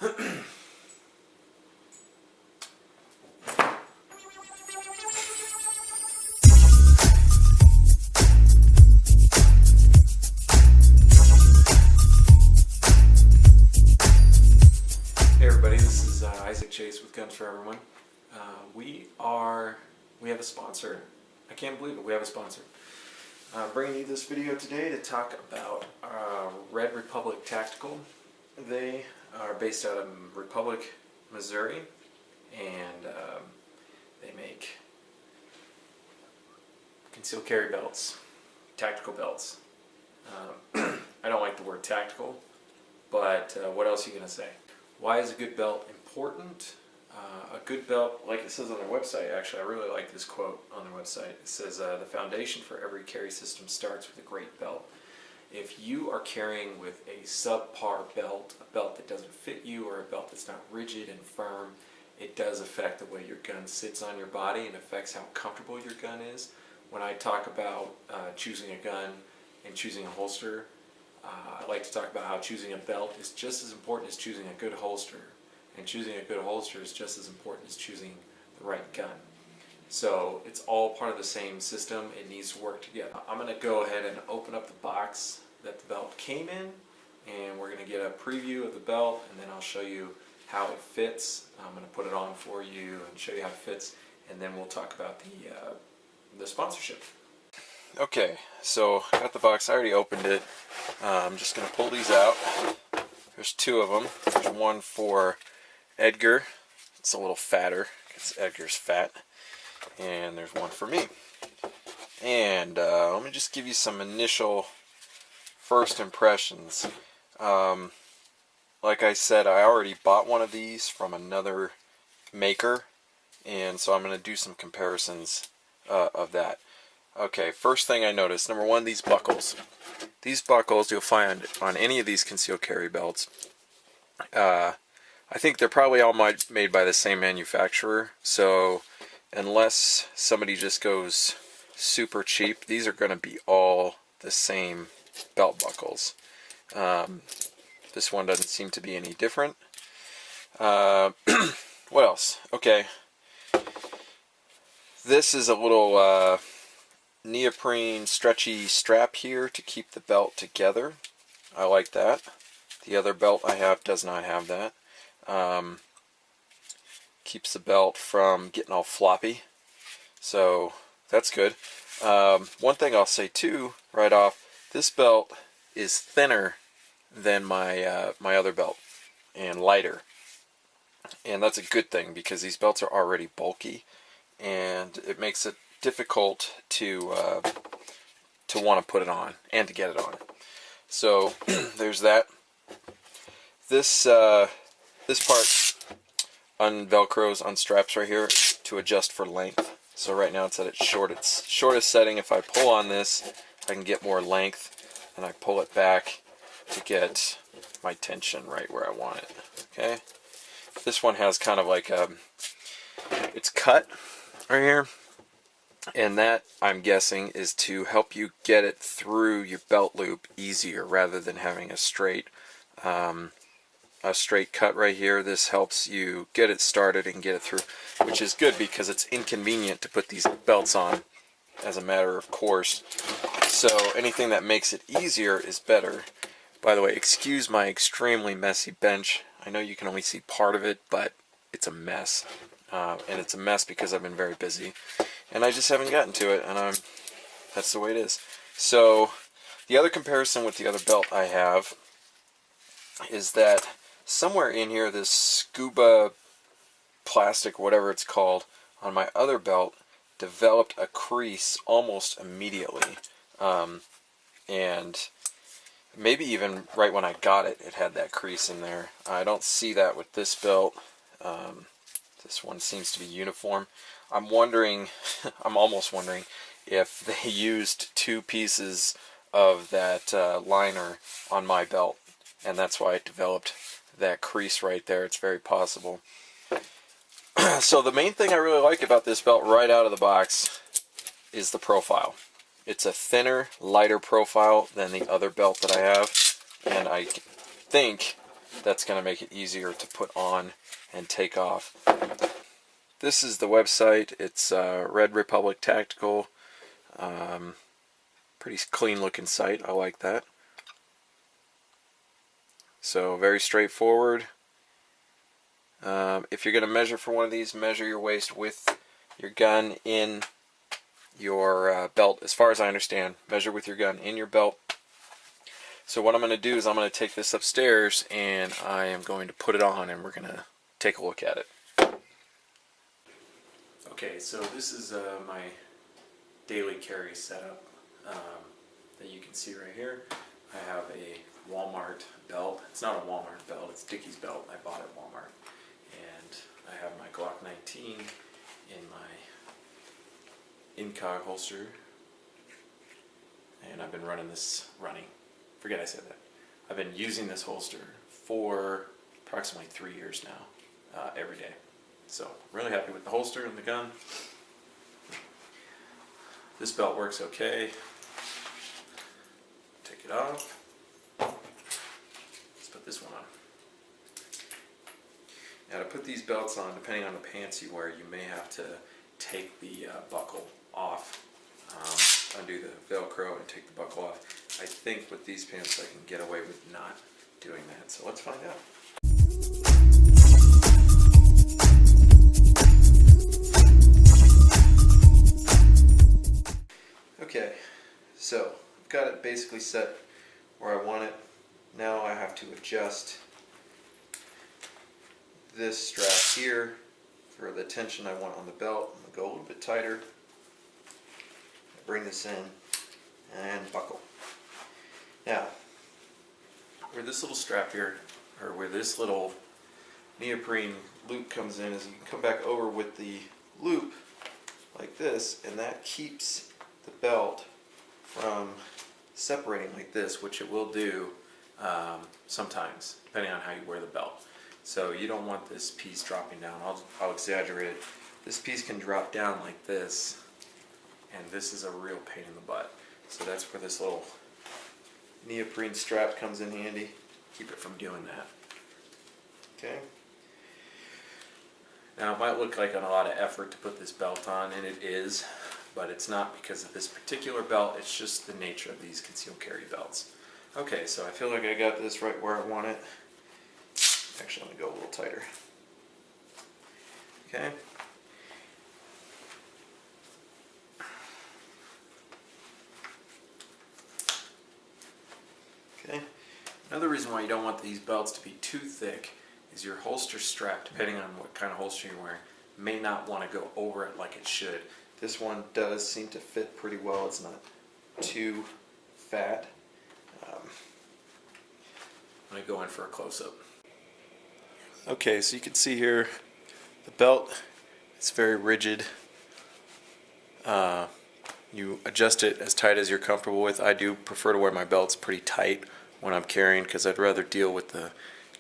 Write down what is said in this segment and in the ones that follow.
With Guns for Everyone. We have a sponsor. I can't believe it, we have a sponsor. I'm bringing you this video today to talk about Red Republic Tactical. They are based out of Republic, Missouri, and they make concealed carry belts, tactical belts. I don't like the word tactical, but what else are you going to say? Why is a good belt important? A good belt, like it says on their website, actually, I really like this quote on their website. It says, the foundation for every carry system starts with a great belt. If you are carrying with a subpar belt, a belt that doesn't fit you, or a belt that's not rigid and firm, it does affect the way your gun sits on your body and affects how comfortable your gun is. When I talk about choosing a gun and choosing a holster, I like to talk about how choosing a belt is just as important as choosing a good holster. And choosing a good holster is just as important as choosing the right gun. So it's all part of the same system. It needs to work together. I'm going to go ahead and open up the box that the belt came in, and we're going to get a preview of the belt, and then I'll show you how it fits. I'm going to put it on for you and show you how it fits, and then we'll talk about the sponsorship. Okay, so I got the box. I already opened it. I'm just going to pull these out. There's two of them. There's one for Edgar. It's a little fatter because Edgar's fat. And there's one for me. And let me just give you some initial first impressions. Like I said, I already bought one of these from another maker, and so I'm going to do some comparisons of that. Okay, first thing I noticed, number one, these buckles. These buckles you'll find on any of these concealed carry belts. I think they're probably all made by the same manufacturer, so unless somebody just goes super cheap, these are going to be all the same belt buckles. This one doesn't seem to be any different. What else? Okay, this is a little neoprene stretchy strap here to keep the belt together. I like that. The other belt I have does not have that. Keeps the belt from getting all floppy, so that's good. One thing I'll say too, right off, this belt is thinner than my my other belt and lighter, and that's a good thing because these belts are already bulky, and it makes it difficult to want to put it on and to get it on. So there's that. This part unvelcros, unstraps right here to adjust for length. So right now it's at its shortest setting. If I pull on this, I can get more length, and I pull it back to get my tension right where I want it. Okay. This one has kind of like it's cut right here, and that, I'm guessing, is to help you get it through your belt loop easier rather than having a straight cut right here. This helps you get it started and get it through, which is good because it's inconvenient to put these belts on as a matter of course. So anything that makes it easier is better. By the way, excuse my extremely messy bench. I know you can only see part of it, but it's a mess. And it's a mess because I've been very busy, and I just haven't gotten to it, and that's the way it is. So the other comparison with the other belt I have is that somewhere in here, this scuba plastic, whatever it's called, on my other belt developed a crease almost immediately, and maybe even right when I got it, it had that crease in there. I don't see that with this belt. This one seems to be uniform. I'm wondering, I'm almost wondering if they used two pieces of that liner on my belt, and that's why it developed that crease right there. It's very possible. So the main thing I really like about this belt right out of the box is the profile. It's a thinner, lighter profile than the other belt that I have, and I think that's going to make it easier to put on and take off. This is the website. It's Red Republic Tactical. Pretty clean looking site. I like that. So very straightforward. If you're going to measure for one of these, measure your waist with your gun in your belt. As far as I understand, measure with your gun in your belt. So what I'm going to do is I'm going to take this upstairs and I am going to put it on and we're going to take a look at it. Okay, so this is my daily carry setup that you can see right here. I have a Walmart belt. It's not a Walmart belt, it's Dickies belt I bought at Walmart. And I have my Glock 19 in my incog holster. And I've been forget I said that. I've been using this holster for approximately 3 years now, every day. So, really happy with the holster and the gun. This belt works okay. Take it off. Let's put this one on. Now to put these belts on, depending on the pants you wear, you may have to take the buckle off. Undo the Velcro and take the buckle off. I think with these pants I can get away with not doing that. So let's find out. Okay, so I've got it basically set where I want it. Now I have to adjust this strap here for the tension I want on the belt. I'm going to go a little bit tighter. Bring this in and buckle. Now, where this little strap here, or where this little neoprene loop comes in, is you can come back over with the loop like this, and that keeps the belt from separating like this, which it will do sometimes, depending on how you wear the belt. So you don't want this piece dropping down. I'll exaggerate it. This piece can drop down like this, and this is a real pain in the butt. So that's where this little neoprene strap comes in handy. Keep it from doing that. Okay. Now it might look like a lot of effort to put this belt on, and it is, but it's not because of this particular belt. It's just the nature of these concealed carry belts. Okay, so I feel like I got this right where I want it. Actually, I'm going to go a little tighter. Okay. Okay. Another reason why you don't want these belts to be too thick is your holster strap, depending on what kind of holster you're wearing, may not want to go over it like it should. This one does seem to fit pretty well. It's not too fat. I'm going to go in for a close-up. Okay, so you can see here the belt is very rigid. You adjust it as tight as you're comfortable with. I do prefer to wear my belts pretty tight when I'm carrying because I'd rather deal with the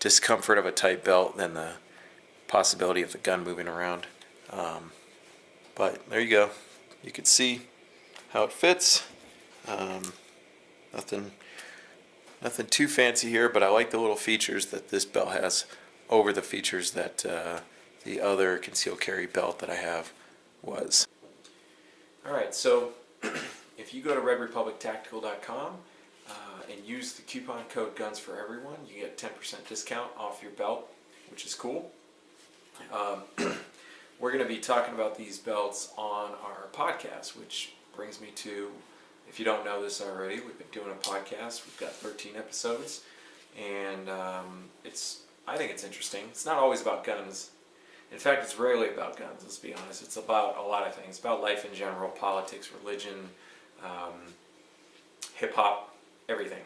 discomfort of a tight belt than the possibility of the gun moving around. But there you go. You can see how it fits. Nothing too fancy here, but I like the little features that this belt has over the features that the other concealed carry belt that I have was. Alright, so if you go to redrepublictactical.com and use the coupon code Guns for Everyone, you get 10% discount off your belt, which is cool. We're going to be talking about these belts on our podcast, which brings me to, if you don't know this already, we've been doing a podcast. We've got 13 episodes, and I think it's interesting. It's not always about guns. In fact, it's rarely about guns, let's be honest. It's about a lot of things. It's about life in general, politics, religion, hip-hop, everything.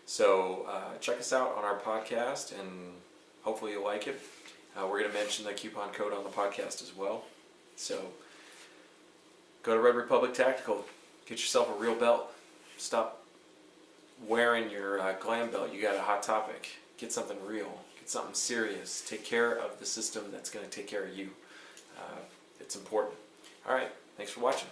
So check us out on our podcast, and hopefully you'll like it. We're going to mention the coupon code on the podcast as well. So go to Red Republic Tactical. Get yourself a real belt. Stop wearing your glam belt. You got a Hot Topic. Get something real. Get something serious. Take care of the system that's going to take care of you. It's important. All right. Thanks for watching.